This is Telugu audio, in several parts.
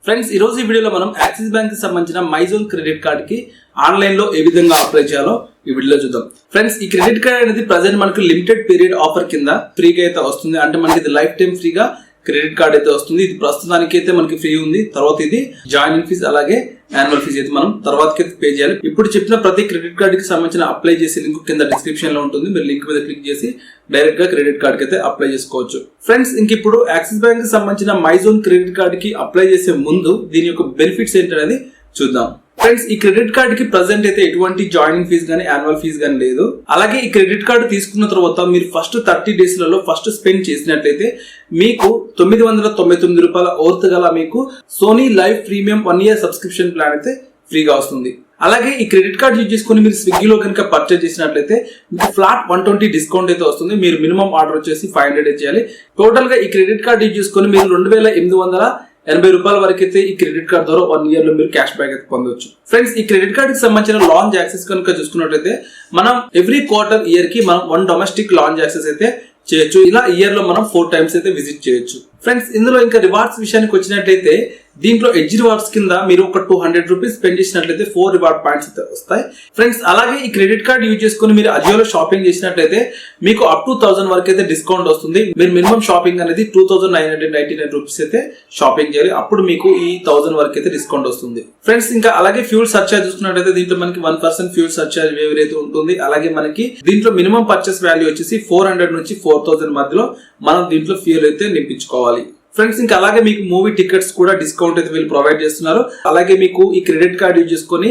ఫ్రెండ్స్ ఈ రోజు ఈ వీడియోలో మనం యాక్సిస్ బ్యాంక్ కి సంబంధించిన మైజోన్ క్రెడిట్ కార్డ్ కి ఆన్లైన్ లో ఏ విధంగా అప్లై చేయాలో ఈ వీడియోలో చూద్దాం. ఫ్రెండ్స్ ఈ క్రెడిట్ కార్డ్ అనేది ప్రెజెంట్ మనకు లిమిటెడ్ పీరియడ్ ఆఫర్ కింద ఫ్రీగా అయితే వస్తుంది. అంటే మనకి ఇది లైఫ్ టైం ఫ్రీగా క్రెడిట్ కార్డ్ అయితే వస్తుంది. ఇది ప్రస్తుతానికి అయితే మనకి ఫ్రీ ఉంది. తర్వాత ఇది జాయినింగ్ ఫీజు అలాగే యాన్యువల్ ఫీజు అయితే మనం తర్వాతకి పే చేయాలి. ఇప్పుడు చెప్పిన ప్రతి క్రెడిట్ కార్డ్ కి సంబంధించిన అప్లై చేసే లింక్ కింద డిస్క్రిప్షన్ లో ఉంటుంది. మీరు లింక్ మీద క్లిక్ చేసి డైరెక్ట్ గా క్రెడిట్ కార్డ్ కి అయితే అప్లై చేసుకోవచ్చు. ఫ్రెండ్స్ ఇంక ఇప్పుడు యాక్సిస్ బ్యాంక్ కి సంబంధించిన మైజోన్ క్రెడిట్ కార్డ్ కి అప్లై చేసే ముందు దీని యొక్క బెనిఫిట్స్ ఏంటనేది చూద్దాం. ఫ్రెండ్స్ ఈ క్రెడిట్ కార్డ్ కి ప్రెజెంట్ అయితే ఎటువంటి జాయినింగ్ ఫీజు కానీ యాన్యువల్ ఫీజు కానీ లేదు. అలాగే ఈ క్రెడిట్ కార్డు తీసుకున్న తర్వాత మీరు ఫస్ట్ 30 days లలో ఫస్ట్ స్పెండ్ చేసినట్లయితే మీకు 999 రూపాయల వర్త్ గల మీకు Sony Live premium 1 year subscription plan అయితే ఫ్రీగా వస్తుంది. అలాగే ఈ క్రెడిట్ కార్డ్ యూజ్ చేసుకుని మీరు స్విగ్గీలో కనుక పర్చేజ్ చేసినట్లయితే మీకు ఫ్లాట్ 120 డిస్కౌంట్ అయితే వస్తుంది. మీరు మినిమం ఆర్డర్ వచ్చేసి 500 చేయాలి. టోటల్ గా ఈ క్రెడిట్ కార్డ్ యూజ్ చేసుకుని మీరు 2880 రూపాయల వరకు అయితే ఈ క్రెడిట్ కార్డ్ ద్వారా 1 year లో మీరు క్యాష్ బ్యాక్ అయితే పొందొచ్చు. ఫ్రెండ్స్ ఈ క్రెడిట్ కార్డ్ కి సంబంధించిన లాంచ్ యాక్సెస్ కనుక చూసుకున్నట్లయితే మనం ఎవ్రీ క్వార్టర్ ఇయర్ కి మనం 1 డొమెస్టిక్ లాంచ్ యాక్సెస్ అయితే చేయొచ్చు. ఇలా ఇయర్ లో మనం 4 times అయితే విజిట్ చేయొచ్చు. ఫ్రెండ్స్ ఇందులో ఇంకా రివార్డ్స్ విషయానికి వచ్చినట్లయితే దీంట్లో ఎడ్జ్ రివార్డ్స్ కింద మీరు ఒక 200 రూపీస్ స్పెండ్ చేసినట్లయితే 4 రివార్డ్ పాయింట్స్ అయితే వస్తాయి. ఫ్రెండ్స్ అలాగే ఈ క్రెడిట్ కార్డ్ యూజ్ చేసుకుని మీరు అజియోలో షాపింగ్ చేసినట్లయితే మీకు అప్ టు 1000 వరకు అయితే డిస్కౌంట్ వస్తుంది. మీరు మినిమం షాపింగ్ అనేది 2999 రూపీస్ అయితే షాపింగ్ చేయాలి. అప్పుడు మీకు ఈ 1000 వరకు అయితే డిస్కౌంట్ వస్తుంది. ఫ్రెండ్స్ ఇంకా అలాగే ఫ్యూల్ సర్చార్జ్ చూసుకున్నట్లయితే దీంట్లో మనకి 1% ఫ్యూల్ సర్చార్జ్ వేవర్ అయితే ఉంటుంది. అలాగే మనకి దీంట్లో మినిమం పర్చేస్ వాల్యూ వచ్చేసి 400 నుంచి 4000 మధ్యలో మనం దీంట్లో ఫ్యూల్ అయితే నింపించుకోవాలి. ఫ్రెండ్స్ ఇంకా అలాగే మీకు మూవీ టికెట్స్ కూడా డిస్కౌంట్ అయితే వీళ్ళు ప్రొవైడ్ చేస్తున్నారు. అలాగే మీకు ఈ క్రెడిట్ కార్డ్ యూజ్ చేసుకొని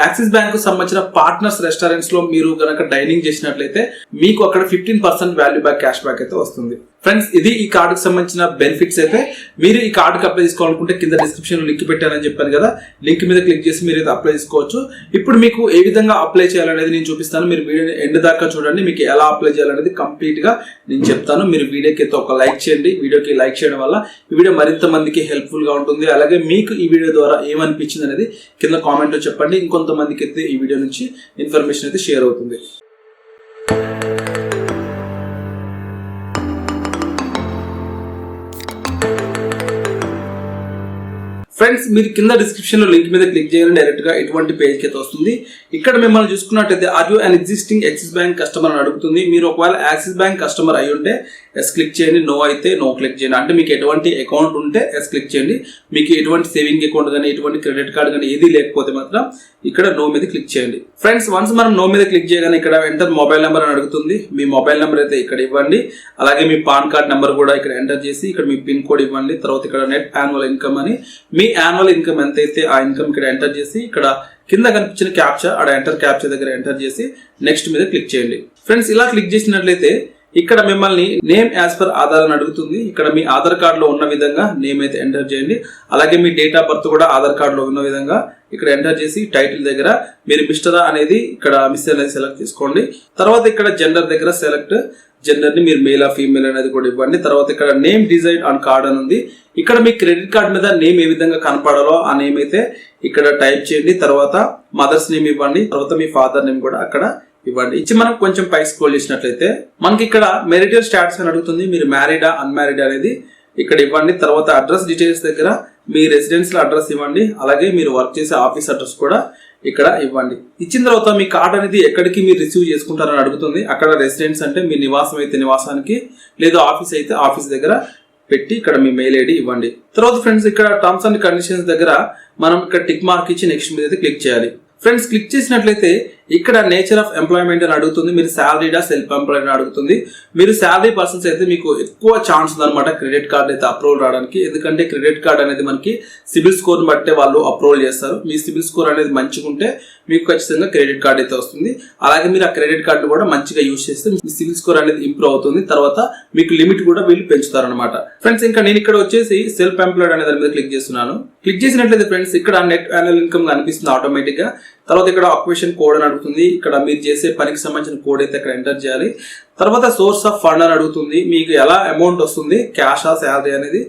యాక్సిస్ బ్యాంక్ కు సంబంధించిన పార్ట్నర్స్ రెస్టారెంట్స్ లో మీరు గనక డైనింగ్ చేసినట్లయితే మీకు అక్కడ 15% వాల్యూ బ్యాక్ క్యాష్ బ్యాక్ అయితే వస్తుంది. ఫ్రెండ్స్ ఇది ఈ కార్డు కి సంబంధించిన బెనిఫిట్స్ అయితే. మీరు ఈ కార్డుకి అప్లై చేసుకోవాలనుకుంటే కింద డిస్క్రిప్షన్ లో లింక్ పెట్టానని చెప్పాను కదా, లింక్ మీద క్లిక్ చేసి మీరు అయితే అప్లై చేసుకోవచ్చు. ఇప్పుడు మీకు ఏ విధంగా అప్లై చేయాలనేది నేను చూపిస్తాను. మీరు వీడియోని ఎండ్ దాకా చూడండి. మీకు ఎలా అప్లై చేయాలనేది కంప్లీట్ గా నేను చెప్తాను. మీరు వీడియోకి అయితే ఒక లైక్ చేయండి. వీడియోకి లైక్ చేయడం వల్ల ఈ వీడియో మరింత మందికి హెల్ప్ఫుల్ గా ఉంటుంది. అలాగే మీకు ఈ వీడియో ద్వారా ఏమనిపించింది అనేది కింద కామెంట్ లో చెప్పండి. ఇంకొంతమందికి అయితే ఈ వీడియో నుంచి ఇన్ఫర్మేషన్ అయితే షేర్ అవుతుంది. ఫ్రెండ్స్ మీరు కింద డిస్క్రిప్షన్ లో లింక్ మీద క్లిక్ చేయాలని డైరెక్ట్ గా ఎటువంటి పేజ్ కి అయితే వస్తుంది. ఇక్కడ మిమ్మల్ని చూసుకున్నట్టయితే are you an existing Axis bank customer అని అడుగుతుంది. మీరు ఒకవేళ యాక్సిస్ బ్యాంక్ కస్టమర్ అయి ఉంటే ఎస్ క్లిక్ చేయండి, నో అయితే నో క్లిక్ చేయండి. అంటే మీకు ఎటువంటి అకౌంట్ ఉంటే ఎస్ క్లిక్ చేయండి. మీకు ఎటువంటి సేవింగ్ అకౌంట్ కానీ ఎటువంటి క్రెడిట్ కార్డ్ కానీ ఏది లేకపోతే మాత్రం ఇక్కడ నో మీద క్లిక్ చేయండి. ఫ్రెండ్స్ వన్స్ మనం నో మీద క్లిక్ చేయగానే ఇక్కడ ఎంటర్ మొబైల్ నెంబర్ అని అడుగుతుంది. మీ మొబైల్ నెంబర్ అయితే ఇక్కడ ఇవ్వండి. అలాగే మీ పాన్ కార్డ్ నెంబర్ కూడా ఇక్కడ ఎంటర్ చేసి ఇక్కడ మీ పిన్ కోడ్ ఇవ్వండి. తర్వాత ఇక్కడ నెట్ యాన్యువల్ ఇన్కమ్ అని మీ యాన్యువల్ ఇన్కమ్ ఎంత అయితే ఆ ఇన్కమ్ ఇక్కడ ఎంటర్ చేసి ఇక్కడ కింద కనిపించిన క్యాప్చా ఆడ ఎంటర్ క్యాప్చా దగ్గర ఎంటర్ చేసి నెక్స్ట్ మీద క్లిక్ చేయండి. ఫ్రెండ్స్ ఇలా క్లిక్ చేసినట్లయితే ఇక్కడ మిమ్మల్ని నేమ్ యాజ్ పర్ ఆధార్ అని అడుగుతుంది. ఇక్కడ మీ ఆధార్ కార్డ్ లో ఉన్న విధంగా నేమ్ అయితే ఎంటర్ చేయండి. అలాగే మీ డేట్ ఆఫ్ బర్త్ కూడా ఆధార్ కార్డ్ లో ఉన్న విధంగా ఇక్కడ ఎంటర్ చేసి టైటిల్ దగ్గర మీరు మిస్టరా అనేది ఇక్కడ మిస్ అనేది సెలెక్ట్ చేసుకోండి. తర్వాత ఇక్కడ జెండర్ దగ్గర సెలెక్ట్ జెండర్ ని మీరు మేల్ ఆ ఫీమేల్ అనేది కూడా ఇవ్వండి. తర్వాత ఇక్కడ నేమ్ డిజైన్ ఆన్ కార్డ్ అని ఉంది. ఇక్కడ మీ క్రెడిట్ కార్డ్ మీద నేమ్ ఏ విధంగా కనపడాలో ఆ నేమ్ అయితే ఇక్కడ టైప్ చేయండి. తర్వాత మదర్స్ నేమ్ ఇవ్వండి. తర్వాత మీ ఫాదర్ నేమ్ కూడా అక్కడ ఇవ్వండి. ఇచ్చి మనం కొంచెం పై స్క్రోల్ చేసినట్లయితే మనకి ఇక్కడ మెరిటల్ స్టాటస్ అని అడుగుతుంది. మీరు మ్యారీడా అన్మ్యారీడ్ అనేది ఇక్కడ ఇవ్వండి. తర్వాత అడ్రస్ డీటెయిల్స్ దగ్గర మీ రెసిడెన్షియల్ అడ్రస్ ఇవ్వండి. అలాగే మీరు వర్క్ చేసే ఆఫీస్ అడ్రస్ కూడా ఇక్కడ ఇవ్వండి. ఇచ్చిన తర్వాత మీ కార్డ్ అనేది ఎక్కడికి మీరు రిసీవ్ చేసుకుంటారని అడుగుతుంది. అక్కడ రెసిడెన్స్ అంటే మీ నివాసం అయితే నివాసానికి, లేదా ఆఫీస్ అయితే ఆఫీస్ దగ్గర పెట్టి ఇక్కడ మీ మెయిల్ ఐడి ఇవ్వండి. తర్వాత ఫ్రెండ్స్ ఇక్కడ టర్మ్స్ అండ్ కండిషన్స్ దగ్గర మనం ఇక్కడ టిక్ మార్క్ ఇచ్చి నెక్స్ట్ మీద అయితే క్లిక్ చేయాలి. ఫ్రెండ్స్ క్లిక్ చేసినట్లయితే ఇక్కడ నేచర్ ఆఫ్ ఎంప్లాయ్మెంట్ అని అడుగుతుంది. మీరు శాలరీడా సెల్ఫ్ ఎంప్లాయిడ్ అని అడుగుతుంది. మీరు శాలరీ పర్సన్స్ అయితే మీకు ఎక్కువ ఛాన్స్ ఉందన్నమాట క్రెడిట్ కార్డ్ అయితే అప్రూవల్ రావడానికి. ఎందుకంటే క్రెడిట్ కార్డ్ అనేది మనకి సిబిల్ స్కోర్ బట్టే వాళ్ళు అప్రూవల్ చేస్తారు. మీ సిబిల్ స్కోర్ అనేది మంచిగా ఉంటే మీకు ఖచ్చితంగా క్రెడిట్ కార్డ్ అయితే వస్తుంది. అలాగే మీరు ఆ క్రెడిట్ కార్డు కూడా మంచిగా యూజ్ చేస్తే మీ సిబిల్ స్కోర్ అనేది ఇంప్రూవ్ అవుతుంది. తర్వాత మీకు లిమిట్ కూడా వీళ్ళు పెంచుతారనమాట. ఫ్రెండ్స్ ఇంకా నేను ఇక్కడ వచ్చేసి సెల్ఫ్ ఎంప్లాయిడ్ అనే దాని మీద క్లిక్ చేస్తున్నాను. క్లిక్ చేసినట్లయితే ఫ్రెండ్స్ ఇక్కడ నెట్ యాన్యువల్ ఇన్కమ్ కనిపిస్తుంది ఆటోమేటిక్ గా. తర్వాత ఇక్కడ ఆక్యుపేషన్ కోడ్ అని అడుగుతుంది. ఇక్కడ మీరు చేసే పనికి సంబంధించిన కోడ్ అయితే ఇక్కడ ఎంటర్ చేయాలి. తర్వాత సోర్స్ ఆఫ్ ఫండ్ అని అడుగుతుంది. మీకు ఎలా అమౌంట్ వస్తుంది, క్యాష్ ఆ శాలరీ అనేది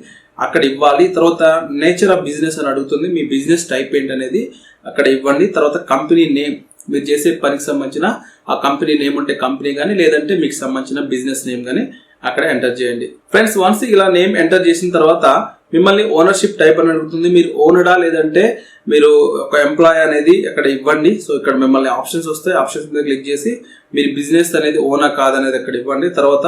అక్కడ ఇవ్వాలి. తర్వాత నేచర్ ఆఫ్ బిజినెస్ అని అడుగుతుంది. మీ బిజినెస్ టైప్ ఏంటి అనేది అక్కడ ఇవ్వండి. తర్వాత కంపెనీ నేమ్, మీరు చేసే పనికి సంబంధించిన ఆ కంపెనీ నేమ్ ఉంటే కంపెనీ కానీ, లేదంటే మీకు సంబంధించిన బిజినెస్ నేమ్ కానీ అక్కడ ఎంటర్ చేయండి. ఫ్రెండ్స్ వన్స్ ఇలా నేమ్ ఎంటర్ చేసిన తర్వాత మిమ్మల్ని ఓనర్షిప్ టైప్ అని అడుగుతుంది. మీరు ఓనరా లేదంటే మీరు ఒక ఎంప్లాయ్ అనేది అక్కడ ఇవ్వండి. సో ఇక్కడ మిమ్మల్ని ఆప్షన్స్ వస్తాయి. ఆప్షన్స్ మీద క్లిక్ చేసి మీరు బిజినెస్ అనేది ఓనా కాదనేది అక్కడ ఇవ్వండి. తర్వాత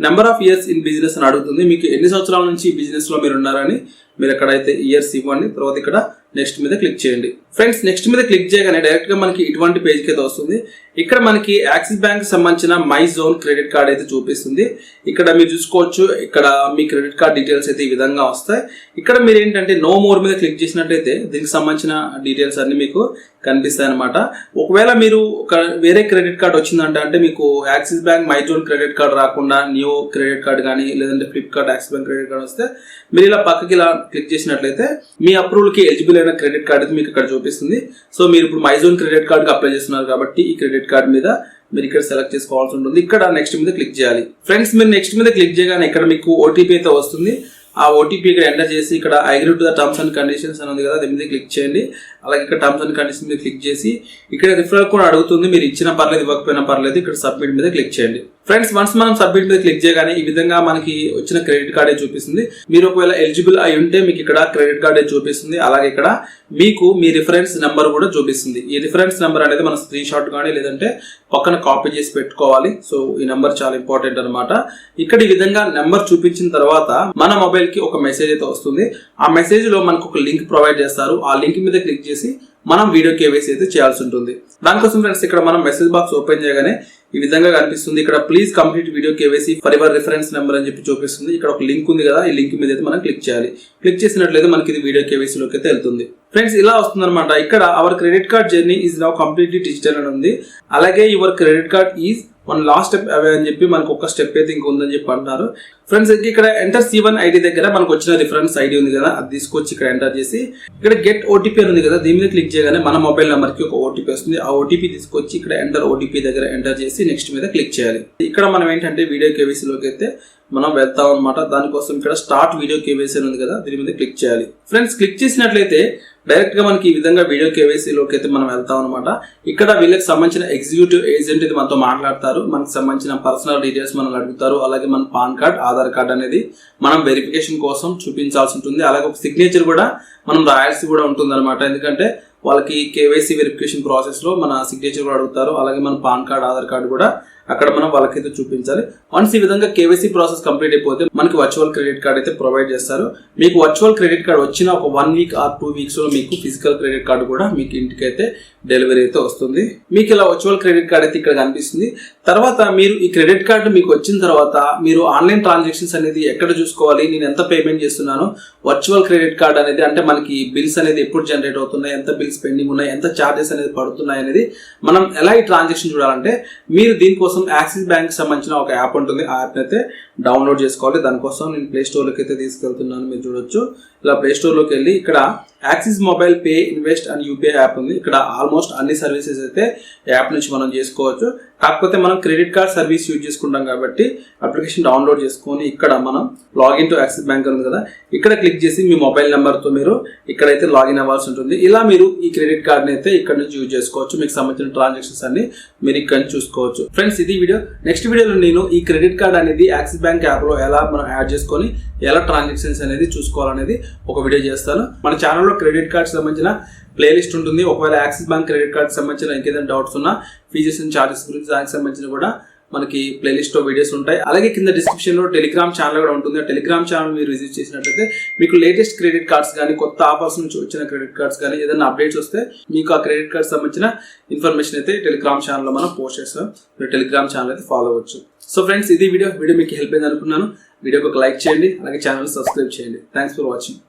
number of years in business అని అడుగుతుంది. మీకు ఎన్ని సంవత్సరాల నుంచి ఈ బిజినెస్ లో మీరు ఉన్నారని మీరు ఎక్కడైతే ఇయర్స్ ఇవ్వండి. తర్వాత ఇక్కడ నెక్స్ట్ మీద క్లిక్ చేయండి. ఫ్రెండ్స్ నెక్స్ట్ మీద క్లిక్ చేయగానే డైరెక్ట్ గా మనకి ఇటువంటి పేజ్ కి అయితే వస్తుంది. ఇక్కడ మనకి యాక్సిస్ బ్యాంక్ సంబంధించిన మై జోన్ క్రెడిట్ కార్డ్ అయితే చూపిస్తుంది. ఇక్కడ మీరు చూసుకోవచ్చు. ఇక్కడ మీ క్రెడిట్ కార్డ్ డీటెయిల్స్ అయితే ఈ విధంగా వస్తాయి. ఇక్కడ మీరు ఏంటంటే నో మోర్ మీద క్లిక్ చేసినట్లయితే దీనికి సంబంధించిన డీటెయిల్స్ అన్ని మీకు కనిపిస్తాయి అనమాట. ఒకవేళ మీరు ఒక వేరే క్రెడిట్ కార్డ్ వచ్చిందంటే అంటే మీకు axis bank my zone credit card రాకుండా న్యూ క్రెడిట్ కార్డ్ కానీ లేదంటే Flipkart axis bank credit card వస్తే మీరు ఇలా పక్కకి ఇలా క్లిక్ చేసినట్లయితే మీ అప్రూవల్ కి ఎలిజిబుల్ అయిన క్రెడిట్ కార్డ్ అయితే మీకు ఇక్కడ చూపిస్తుంది. సో మీరు ఇప్పుడు మై జోన్ క్రెడిట్ కార్డ్ కి అప్లై చేస్తున్నారు కాబట్టి ఈ క్రెడిట్ కార్డ్ మీద మీరు ఇక్కడ సెలెక్ట్ చేసుకోవాల్సి ఉంటుంది. ఇక్కడ నెక్స్ట్ మీద క్లిక్ చేయాలి. ఫ్రెండ్స్ మీరు నెక్స్ట్ మీద క్లిక్ చేయగానే ఇక్కడ మీకు ఓటీపీ అయితే వస్తుంది. ఆ ఓటీపీ ఇక్కడ ఎంటర్ చేసి ఇక్కడ I agree to the terms and conditions అని ఉంది కదా, దాని మీద క్లిక్ చేయండి. అలాగే ఇక్కడ టర్మ్స్ అండ్ కండిషన్స్ మీద క్లిక్ చేసి ఇక్కడ రిఫరల్ కూడా అడుగుతుంది. మీరు ఇచ్చిన పర్లేదు ఇవ్వకపోయినా పర్లేదు. ఇక్కడ సబ్మిట్ మీద క్లిక్ చేయండి. ఫ్రెండ్స్ వన్స్ మనం సబ్మిట్ మీద క్లిక్ చేయగానే ఈ విధంగా మనకి వచ్చిన క్రెడిట్ కార్డే చూపిస్తుంది. మీరు ఒకవేళ ఎలిజిబుల్ అయి ఉంటే మీకు ఇక్కడ క్రెడిట్ కార్డే చూపిస్తుంది. అలాగే ఇక్కడ మీకు మీ రిఫరెన్స్ నెంబర్ కూడా చూపిస్తుంది. ఈ రిఫరెన్స్ నెంబర్ అనేది మన స్క్రీన్ షాట్ కానీ లేదంటే పక్కన కాపీ చేసి పెట్టుకోవాలి. సో ఈ నెంబర్ చాలా ఇంపార్టెంట్ అనమాట. ఇక్కడ ఈ విధంగా నెంబర్ చూపించిన తర్వాత మన మొబైల్ కి ఒక మెసేజ్ అయితే వస్తుంది. ఆ మెసేజ్ లో మనకు ఒక లింక్ ప్రొవైడ్ చేస్తారు. ఆ లింక్ మీద క్లిక్ చేసి మనం వీడియో కేవైసీ అయితే చేయాల్సి ఉంటుంది. దానికోసం ఫ్రెండ్స్ ఇక్కడ మనం మెసేజ్ బాక్స్ ఓపెన్ చేయగానే ఈ విధంగా కనిపిస్తుంది. ఇక్కడ please complete video KYC for your reference number అని చెప్పి చూపిస్తుంది. ఇక్కడ ఒక లింక్ ఉంది కదా, ఈ లింక్ మీద అయితే మనం క్లిక్ చేయాలి. క్లిక్ చేసినట్లయితే మనకి ఇది వీడియో కేవైసీలోకి అయితే వెళ్తుంది. ఫ్రెండ్స్ ఇలా వస్తుంది అనమాట. ఇక్కడ our credit card journey is now completely digital అని ఉంది. అలాగే your credit card is one last step away అని చెప్పి మనకు ఒక స్టెప్ అయితే ఇంకొందని చెప్పి అంటున్నారు. ఫ్రెండ్స్ ఇక్కడ ఎంటర్ C1 ఐడి దగ్గర మనకు వచ్చిన రిఫరెన్స్ ఐడి ఉంది కదా, అది తీసుకొచ్చి ఇక్కడ ఎంటర్ చేసి ఇక్కడ గెట్ ఓటీపీ అని ఉంది కదా, దీని మీద క్లిక్ చేయగానే మన మొబైల్ నెంబర్ కి ఒక ఓటీపీ వస్తుంది. ఆ ఓటీపీ తీసుకొచ్చి ఇక్కడ ఎంటర్ ఓటీపీ దగ్గర ఎంటర్ చేసి నెక్స్ట్ మీద క్లిక్ చేయాలి. ఇక్కడ మనం ఏంటంటే వీడియో కేవైసీలోకి అయితే మనం వెళ్తాం అనమాట. దానికోసం ఇక్కడ స్టార్ట్ వీడియో కేవైసీ అని ఉంది కదా, దీని మీద క్లిక్ చేయాలి. ఫ్రెండ్స్ క్లిక్ చేసినట్లయితే డైరెక్ట్ గా మనకి ఈ విధంగా వీడియో కేవైసీలోకి అయితే మనం వెళ్తాం అనమాట. ఇక్కడ వీళ్ళకి సంబంధించిన ఎగ్జిక్యూటివ్ ఏజెంట్ ఇది మనతో మాట్లాడతారు. మనకు సంబంధించిన పర్సనల్ డీటెయిల్స్ మనం అడుగుతారు. అలాగే మన పాన్ కార్డ్, ఆధార్ కార్డ్ అనేది మనం వెరిఫికేషన్ కోసం చూపించాల్సి ఉంటుంది. అలాగే ఒక సిగ్నేచర్ కూడా మనం రాయాల్సి కూడా ఉంటుంది అనమాట. ఎందుకంటే వాళ్ళకి కేవైసీ వెరిఫికేషన్ ప్రాసెస్ లో మన సిగ్నేచర్ కూడా అడుగుతారు. అలాగే మన పాన్ కార్డ్, ఆధార్ కార్డు కూడా అక్కడ మనం వాళ్ళకైతే చూపించాలి. వన్స్ ఈ విధంగా కేవైసీ ప్రాసెస్ కంప్లీట్ అయిపోతే మనకి వర్చువల్ క్రెడిట్ కార్డ్ అయితే ప్రొవైడ్ చేస్తారు. మీకు వర్చువల్ క్రెడిట్ కార్డ్ వచ్చిన ఒక 1 వీక్ ఆర్ 2 వీక్స్ లో మీకు ఫిజికల్ క్రెడిట్ కార్డు కూడా మీకు ఇంటికి అయితే డెలివరీ అయితే వస్తుంది. మీకు ఇలా వర్చువల్ క్రెడిట్ కార్డ్ అయితే ఇక్కడ కనిపిస్తుంది. తర్వాత మీరు ఈ క్రెడిట్ కార్డు మీకు వచ్చిన తర్వాత మీరు ఆన్లైన్ ట్రాన్సాక్షన్స్ అనేది ఎక్కడ చూసుకోవాలి, నేను ఎంత పేమెంట్ చేస్తున్నాను, వర్చువల్ క్రెడిట్ కార్డ్ అనేది అంటే మనకి బిల్స్ అనేది ఎప్పుడు జనరేట్ అవుతున్నాయి, ఎంత బిల్స్ పెండింగ్ ఉన్నాయి, ఎంత చార్జెస్ అనేది పడుతున్నాయి అనేది మనం ఎలా ఈ ట్రాన్సాక్షన్ చూడాలంటే మీరు దీనికోసం యాక్సిస్ బ్యాంక్ సంబంధించిన ఒక యాప్ ఉంటుంది. ఆ యాప్ అయితే డౌన్లోడ్ చేసుకోవాలి. దానికోసం నేను ప్లే స్టోర్ లోకి అయితే తీసుకెళ్తున్నాను. మీరు చూడొచ్చు. ఇలా ప్లే స్టోర్ లోకి వెళ్ళి ఇక్కడ axis mobile pay, invest and UPI app ఉంది. ఇక్కడ ఆల్మోస్ట్ అన్ని సర్వీసెస్ అయితే యాప్ నుంచి మనం చేసుకోవచ్చు. కాకపోతే మనం క్రెడిట్ కార్డ్ సర్వీస్ యూజ్ చేసుకుంటాం కాబట్టి అప్లికేషన్ డౌన్లోడ్ చేసుకొని ఇక్కడ మనం లాగిన్ టు యాక్సిస్ బ్యాంక్ ఉంది కదా, ఇక్కడ క్లిక్ చేసి మీ మొబైల్ నెంబర్తో మీరు ఇక్కడైతే లాగిన్ అవ్వాల్సి ఉంటుంది. ఇలా మీరు ఈ క్రెడిట్ కార్డ్ని అయితే ఇక్కడ నుంచి యూజ్ చేసుకోవచ్చు. మీకు సంబంధించిన ట్రాన్సాక్షన్స్ అన్ని మీరు ఇక్కడ నుంచి చూసుకోవచ్చు. ఫ్రెండ్స్ ఇది వీడియో. నెక్స్ట్ వీడియోలో నేను ఈ క్రెడిట్ కార్డ్ అనేది యాక్సిస్ బ్యాంక్ యాప్ లో ఎలా మనం యాడ్ చేసుకొని ఎలా ట్రాన్సాక్షన్స్ అనేది చూసుకోవాలనేది ఒక వీడియో చేస్తాను. మన ఛానల్లో క్రెడిట్ కార్డ్ సంబంధించిన ప్లేలిస్ట్ ఉంటుంది. ఒకవేళ యాక్సిస్ బ్యాంక్ క్రెడిట్ కార్డ్ సంబంధించిన ఇంకేదైనా డౌట్స్ ఉన్నా ఫీజెస్ అండ్ చార్జెస్ గురించి దానికి సంబంధించిన కూడా మనకి ప్లేలిస్ట్ లో వీడియోస్ ఉంటాయి. అలాగే కింద డిస్క్రిప్షన్ లో టెలిగ్రామ్ ఛానల్ కూడా ఉంటుంది. ఆ టెలిగ్రామ్ ఛానల్ మీరు విజిట్ చేసినట్లయితే మీకు లేటెస్ట్ క్రెడిట్ కార్డ్స్ కానీ కొత్త ఆఫర్స్ నుంచి వచ్చిన క్రెడిట్ కార్డ్స్ కానీ ఏదైనా అప్డేట్స్ వస్తే మీకు ఆ క్రెడిట్ కార్డ్ సంబంధించిన ఇన్ఫర్మేషన్ అయితే టెలిగ్రామ్ ఛానల్ లో మనం పోస్ట్ చేస్తాం. మీరు టెలిగ్రామ్ ఛానల్ అయితే ఫాలో అవ్వచ్చు. సో ఫ్రెండ్స్ ఇది వీడియో మీకు హెల్ప్ అయింది అనుకున్నాను. వీడియోకి ఒక లైక్ చేయండి. అలాగే ఛానల్ సబ్స్క్రైబ్ చేయండి. Thanks for watching.